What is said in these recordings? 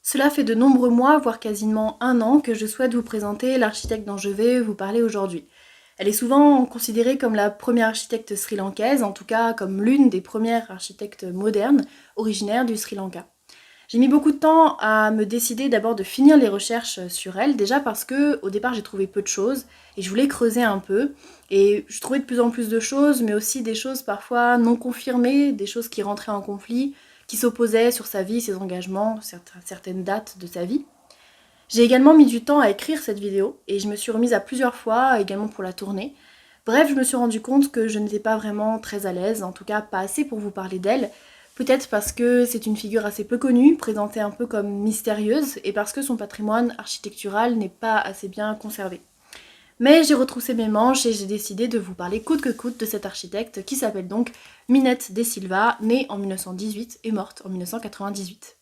Cela fait de nombreux mois, voire quasiment un an, que je souhaite vous présenter l'architecte dont je vais vous parler aujourd'hui. Elle est souvent considérée comme la première architecte sri-lankaise, en tout cas comme l'une des premières architectes modernes originaires du Sri Lanka. J'ai mis beaucoup de temps à me décider d'abord de finir les recherches sur elle, déjà parce que au départ j'ai trouvé peu de choses et je voulais creuser un peu. Et je trouvais de plus en plus de choses, mais aussi des choses parfois non confirmées, des choses qui rentraient en conflit, qui s'opposaient sur sa vie, ses engagements, certaines dates de sa vie. J'ai également mis du temps à écrire cette vidéo et je me suis remise à plusieurs fois, également pour la tourner. Bref, je me suis rendu compte que je n'étais pas vraiment très à l'aise, en tout cas pas assez pour vous parler d'elle. Peut-être parce que c'est une figure assez peu connue, présentée un peu comme mystérieuse, et parce que son patrimoine architectural n'est pas assez bien conservé. Mais j'ai retroussé mes manches et j'ai décidé de vous parler coûte que coûte de cette architecte qui s'appelle donc Minette De Silva, née en 1918 et morte en 1998.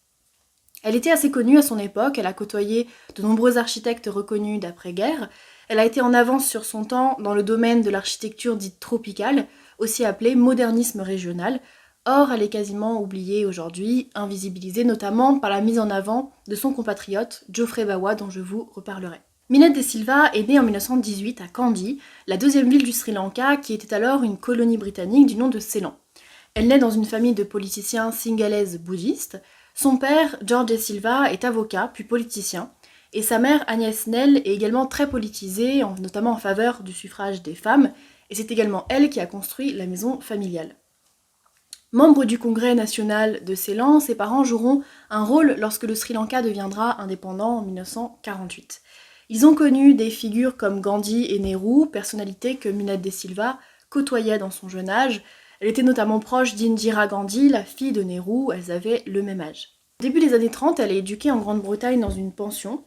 Elle était assez connue à son époque, elle a côtoyé de nombreux architectes reconnus d'après-guerre. Elle a été en avance sur son temps dans le domaine de l'architecture dite tropicale, aussi appelée modernisme régional. Or, elle est quasiment oubliée aujourd'hui, invisibilisée notamment par la mise en avant de son compatriote Geoffrey Bawa dont je vous reparlerai. Minette De Silva est née en 1918 à Kandy, la deuxième ville du Sri Lanka qui était alors une colonie britannique du nom de Ceylan. Elle naît dans une famille de politiciens singalaises bouddhistes. Son père, George De Silva, est avocat puis politicien, et sa mère, Agnès Nell, est également très politisée, notamment en faveur du suffrage des femmes, et c'est également elle qui a construit la maison familiale. Membre du Congrès national de Ceylan, ses parents joueront un rôle lorsque le Sri Lanka deviendra indépendant en 1948. Ils ont connu des figures comme Gandhi et Nehru, personnalités que Minette De Silva côtoyait dans son jeune âge. Elle était notamment proche d'Indira Gandhi, la fille de Nehru, elles avaient le même âge. Au début des années 30, elle est éduquée en Grande-Bretagne dans une pension,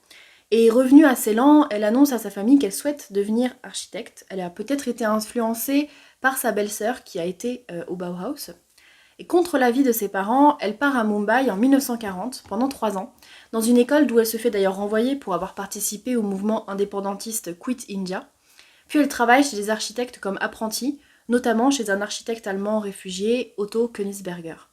et revenue à Ceylan, elle annonce à sa famille qu'elle souhaite devenir architecte. Elle a peut-être été influencée par sa belle-sœur qui a été au Bauhaus. Et contre l'avis de ses parents, elle part à Mumbai en 1940, pendant 3 ans, dans une école d'où elle se fait d'ailleurs renvoyer pour avoir participé au mouvement indépendantiste Quit India. Puis elle travaille chez des architectes comme apprentie, notamment chez un architecte allemand réfugié, Otto Königsberger.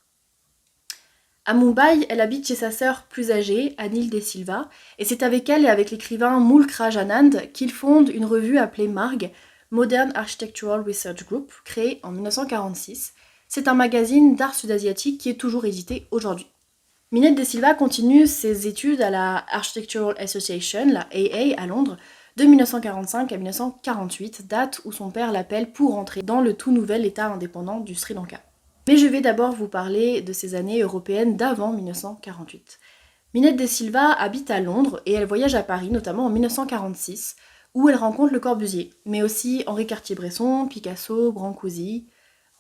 À Mumbai, elle habite chez sa sœur plus âgée, Anil De Silva, et c'est avec elle et avec l'écrivain Mulk Rajanand qu'ils fondent une revue appelée MARG, Modern Architectural Research Group, créée en 1946. C'est un magazine d'art sud-asiatique qui est toujours édité aujourd'hui. Minette De Silva continue ses études à la Architectural Association, la AA, à Londres, de 1945 à 1948, date où son père l'appelle pour entrer dans le tout nouvel État indépendant du Sri Lanka. Mais je vais d'abord vous parler de ces années européennes d'avant 1948. Minette De Silva habite à Londres et elle voyage à Paris, notamment en 1946, où elle rencontre Le Corbusier, mais aussi Henri Cartier-Bresson, Picasso, Brancusi.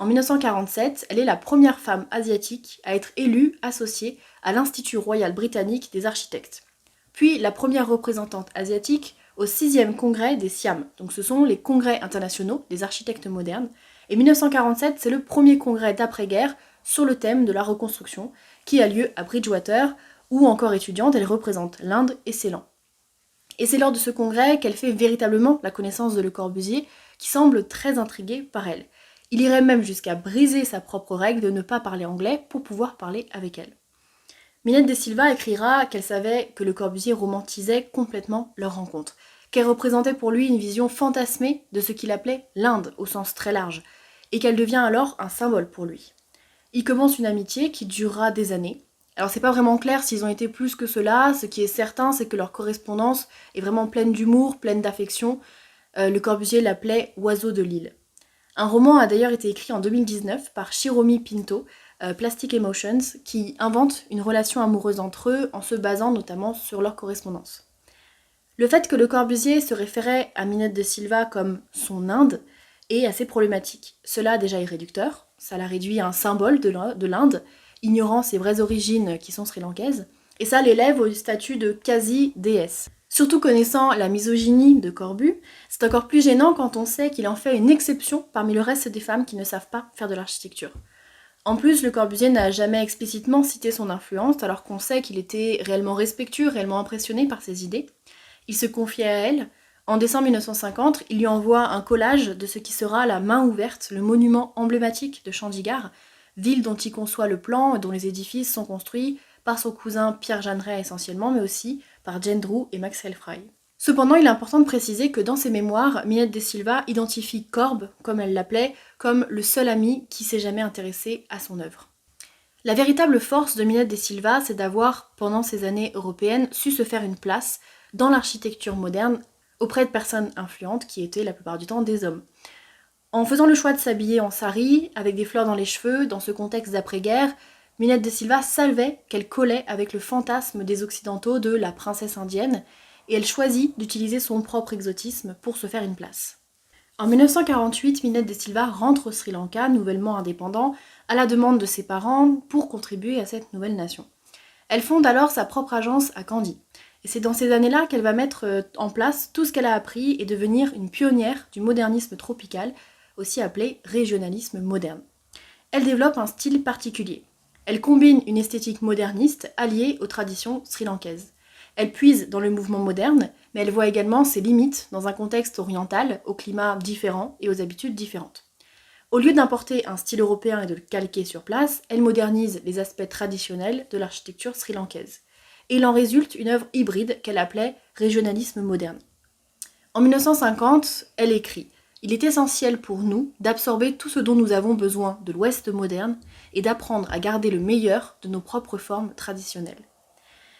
En 1947, elle est la première femme asiatique à être élue associée à l'Institut royal britannique des architectes. Puis la première représentante asiatique au 6e congrès des SIAM, donc ce sont les congrès internationaux des architectes modernes. Et 1947, c'est le premier congrès d'après-guerre sur le thème de la reconstruction qui a lieu à Bridgewater, où encore étudiante, elle représente l'Inde et Ceylan. Et c'est lors de ce congrès qu'elle fait véritablement la connaissance de Le Corbusier, qui semble très intrigué par elle. Il irait même jusqu'à briser sa propre règle de ne pas parler anglais pour pouvoir parler avec elle. Minette De Silva écrira qu'elle savait que Le Corbusier romantisait complètement leur rencontre, qu'elle représentait pour lui une vision fantasmée de ce qu'il appelait l'Inde au sens très large, et qu'elle devient alors un symbole pour lui. Ils commencent une amitié qui durera des années. Alors c'est pas vraiment clair s'ils ont été plus que cela, ce qui est certain c'est que leur correspondance est vraiment pleine d'humour, pleine d'affection. Le Corbusier l'appelait « Oiseau de l'île ». Un roman a d'ailleurs été écrit en 2019 par Shiromi Pinto, Plastic Emotions, qui invente une relation amoureuse entre eux en se basant notamment sur leur correspondance. Le fait que Le Corbusier se référait à Minette De Silva comme son Inde est assez problématique. Cela déjà est réducteur, ça la réduit à un symbole de l'Inde, ignorant ses vraies origines qui sont sri-lankaises, et ça l'élève au statut de quasi-déesse. Surtout connaissant la misogynie de Corbu, c'est encore plus gênant quand on sait qu'il en fait une exception parmi le reste des femmes qui ne savent pas faire de l'architecture. En plus, Le Corbusier n'a jamais explicitement cité son influence, alors qu'on sait qu'il était réellement respectueux, réellement impressionné par ses idées. Il se confiait à elle. En décembre 1950, il lui envoie un collage de ce qui sera la main ouverte, le monument emblématique de Chandigarh, ville dont il conçoit le plan et dont les édifices sont construits par son cousin Pierre Jeanneret essentiellement, mais aussi par Jane Drew et Maxwell Fry. Cependant, il est important de préciser que dans ses mémoires, Minette de Silva identifie Corbe, comme elle l'appelait, comme le seul ami qui s'est jamais intéressé à son œuvre. La véritable force de Minette de Silva, c'est d'avoir, pendant ces années européennes, su se faire une place dans l'architecture moderne auprès de personnes influentes qui étaient la plupart du temps des hommes. En faisant le choix de s'habiller en sari, avec des fleurs dans les cheveux, dans ce contexte d'après-guerre, Minette de Silva savait qu'elle collait avec le fantasme des Occidentaux de la princesse indienne, et elle choisit d'utiliser son propre exotisme pour se faire une place. En 1948, Minette de Silva rentre au Sri Lanka, nouvellement indépendant, à la demande de ses parents pour contribuer à cette nouvelle nation. Elle fonde alors sa propre agence à Kandy. Et c'est dans ces années-là qu'elle va mettre en place tout ce qu'elle a appris et devenir une pionnière du modernisme tropical, aussi appelé régionalisme moderne. Elle développe un style particulier. Elle combine une esthétique moderniste alliée aux traditions sri-lankaises. Elle puise dans le mouvement moderne, mais elle voit également ses limites dans un contexte oriental, au climat différent et aux habitudes différentes. Au lieu d'importer un style européen et de le calquer sur place, elle modernise les aspects traditionnels de l'architecture sri-lankaise. Et il en résulte une œuvre hybride qu'elle appelait régionalisme moderne. En 1950, elle écrit « Il est essentiel pour nous d'absorber tout ce dont nous avons besoin de l'Ouest moderne et d'apprendre à garder le meilleur de nos propres formes traditionnelles. »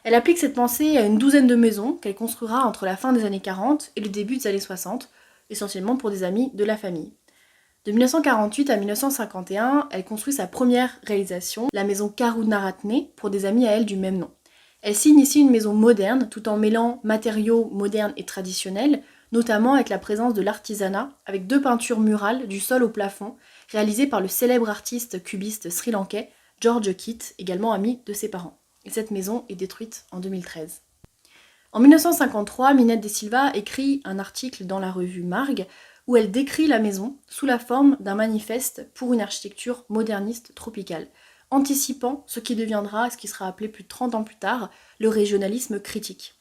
Elle applique cette pensée à une douzaine de maisons qu'elle construira entre la fin des années 40 et le début des années 60, essentiellement pour des amis de la famille. De 1948 à 1951, elle construit sa première réalisation, la maison Karunaratne, pour des amis à elle du même nom. Elle signe ici une maison moderne, tout en mêlant matériaux modernes et traditionnels, notamment avec la présence de l'artisanat, avec 2 peintures murales du sol au plafond, réalisées par le célèbre artiste cubiste sri-lankais George Kitt, également ami de ses parents. Et cette maison est détruite en 2013. En 1953, Minette de Silva écrit un article dans la revue Marg où elle décrit la maison sous la forme d'un manifeste pour une architecture moderniste tropicale, anticipant ce qui deviendra, ce qui sera appelé plus de 30 ans plus tard, le régionalisme critique.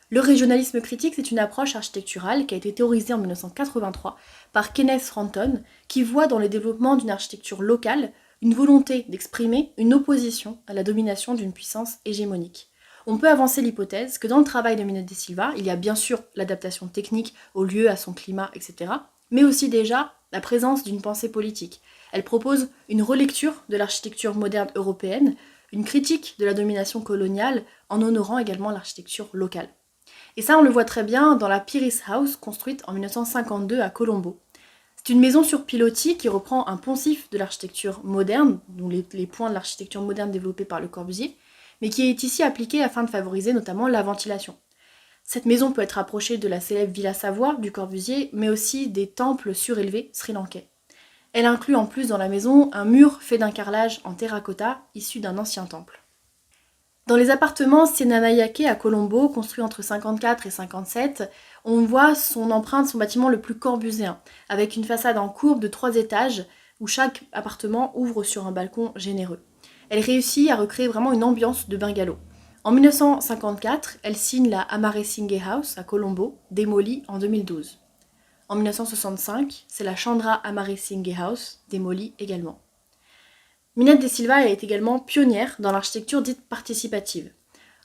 Le régionalisme critique, c'est une approche architecturale qui a été théorisée en 1983 par Kenneth Ranton, qui voit dans le développement d'une architecture locale une volonté d'exprimer une opposition à la domination d'une puissance hégémonique. On peut avancer l'hypothèse que dans le travail de Minette de Silva, il y a bien sûr l'adaptation technique au lieu, à son climat, etc., mais aussi déjà la présence d'une pensée politique. Elle propose une relecture de l'architecture moderne européenne, une critique de la domination coloniale, en honorant également l'architecture locale. Et ça, on le voit très bien dans la Pires House, construite en 1952 à Colombo. C'est une maison sur pilotis qui reprend un poncif de l'architecture moderne, dont les points de l'architecture moderne développés par Le Corbusier, mais qui est ici appliquée afin de favoriser notamment la ventilation. Cette maison peut être approchée de la célèbre Villa Savoie du Corbusier, mais aussi des temples surélevés sri-lankais. Elle inclut en plus dans la maison un mur fait d'un carrelage en terracotta issu d'un ancien temple. Dans les appartements Senanayake à Colombo, construits entre 54 et 57, on voit son empreinte, son bâtiment le plus corbuséen, avec une façade en courbe de 3 étages, où chaque appartement ouvre sur un balcon généreux. Elle réussit à recréer vraiment une ambiance de bungalow. En 1954, elle signe la Amarasinghe House à Colombo, démolie en 2012. En 1965, c'est la Chandra Amarasinghe House, démolie également. Minette de Silva est également pionnière dans l'architecture dite participative.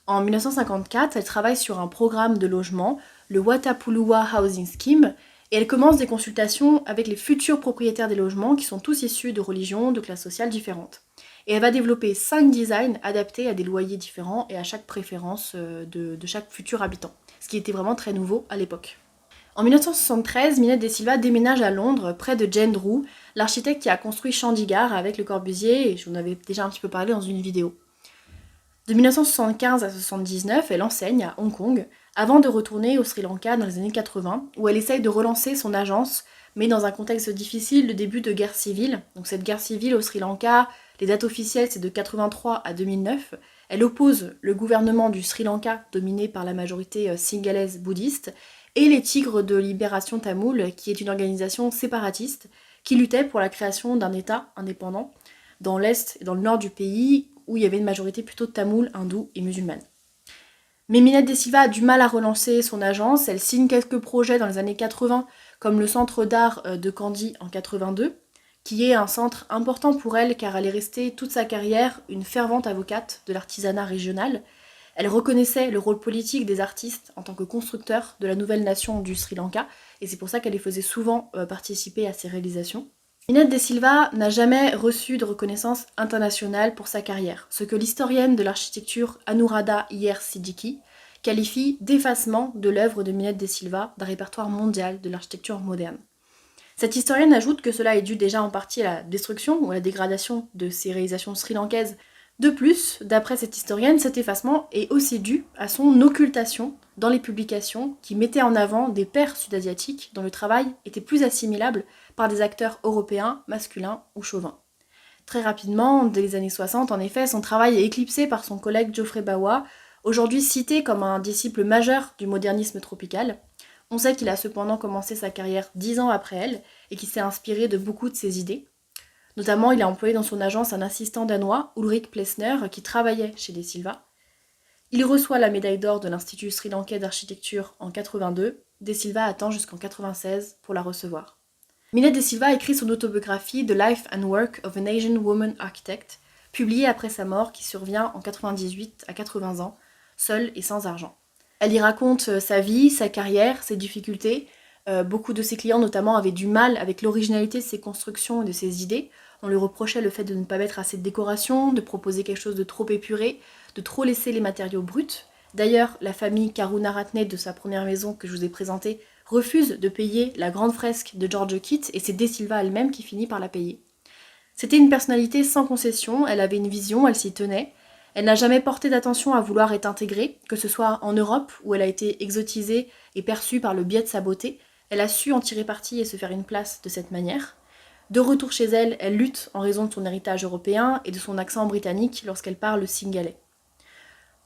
En 1954, elle travaille sur un programme de logement, le Watapulua Housing Scheme, et elle commence des consultations avec les futurs propriétaires des logements qui sont tous issus de religions, de classes sociales différentes. Et elle va développer 5 designs adaptés à des loyers différents et à chaque préférence de chaque futur habitant, ce qui était vraiment très nouveau à l'époque. En 1973, Minette de Silva déménage à Londres, près de Jane Drew, l'architecte qui a construit Chandigarh avec Le Corbusier, et je vous en avais déjà un petit peu parlé dans une vidéo. De 1975 à 1979, elle enseigne à Hong Kong, avant de retourner au Sri Lanka dans les années 80, où elle essaye de relancer son agence, mais dans un contexte difficile, le début de guerre civile. Donc cette guerre civile au Sri Lanka, les dates officielles c'est de 83 à 2009, elle oppose le gouvernement du Sri Lanka, dominé par la majorité singalaise bouddhiste, et les Tigres de Libération Tamoul, qui est une organisation séparatiste qui luttait pour la création d'un État indépendant dans l'est et dans le nord du pays, où il y avait une majorité plutôt tamoule, hindoue et musulmane. Mais Minette de Silva a du mal à relancer son agence, elle signe quelques projets dans les années 80, comme le Centre d'art de Kandy en 82, qui est un centre important pour elle car elle est restée toute sa carrière une fervente avocate de l'artisanat régional. Elle reconnaissait le rôle politique des artistes en tant que constructeurs de la nouvelle nation du Sri Lanka, et c'est pour ça qu'elle les faisait souvent participer à ses réalisations. Minette de Silva n'a jamais reçu de reconnaissance internationale pour sa carrière, ce que l'historienne de l'architecture Anuradha Iyer Siddiqui qualifie d'effacement de l'œuvre de Minette de Silva d'un répertoire mondial de l'architecture moderne. Cette historienne ajoute que cela est dû déjà en partie à la destruction ou à la dégradation de ses réalisations sri-lankaises. De plus, d'après cette historienne, cet effacement est aussi dû à son occultation dans les publications qui mettaient en avant des pairs sud-asiatiques dont le travail était plus assimilable par des acteurs européens, masculins ou chauvins. Très rapidement, dès les années 60, en effet, son travail est éclipsé par son collègue Geoffrey Bawa, aujourd'hui cité comme un disciple majeur du modernisme tropical. On sait qu'il a cependant commencé sa carrière 10 ans après elle et qu'il s'est inspiré de beaucoup de ses idées. Notamment, il a employé dans son agence un assistant danois, Ulrik Plesner, qui travaillait chez De Silva. Il reçoit la médaille d'or de l'Institut sri-lankais d'architecture en 82. De Silva attend jusqu'en 96 pour la recevoir. Minette de Silva écrit son autobiographie The Life and Work of an Asian Woman Architect, publiée après sa mort qui survient en 98 à 80 ans, seule et sans argent. Elle y raconte sa vie, sa carrière, ses difficultés. Beaucoup de ses clients notamment avaient du mal avec l'originalité de ses constructions et de ses idées. On lui reprochait le fait de ne pas mettre assez de décoration, de proposer quelque chose de trop épuré, de trop laisser les matériaux bruts. D'ailleurs, la famille Karunaratne de sa première maison que je vous ai présentée refuse de payer la grande fresque de George Kitt et c'est De Silva elle-même qui finit par la payer. C'était une personnalité sans concession, elle avait une vision, elle s'y tenait. Elle n'a jamais porté d'attention à vouloir être intégrée, que ce soit en Europe où elle a été exotisée et perçue par le biais de sa beauté. Elle a su en tirer parti et se faire une place de cette manière. De retour chez elle, elle lutte en raison de son héritage européen et de son accent britannique lorsqu'elle parle singalais.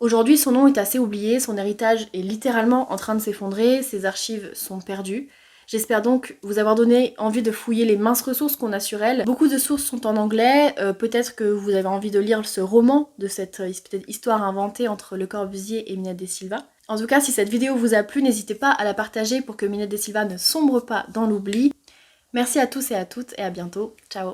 Aujourd'hui, son nom est assez oublié, son héritage est littéralement en train de s'effondrer, ses archives sont perdues. J'espère donc vous avoir donné envie de fouiller les minces ressources qu'on a sur elle. Beaucoup de sources sont en anglais, peut-être que vous avez envie de lire ce roman de cette histoire inventée entre Le Corbusier et Minette de Silva. En tout cas, si cette vidéo vous a plu, n'hésitez pas à la partager pour que Minette de Silva ne sombre pas dans l'oubli. Merci à tous et à toutes et à bientôt. Ciao!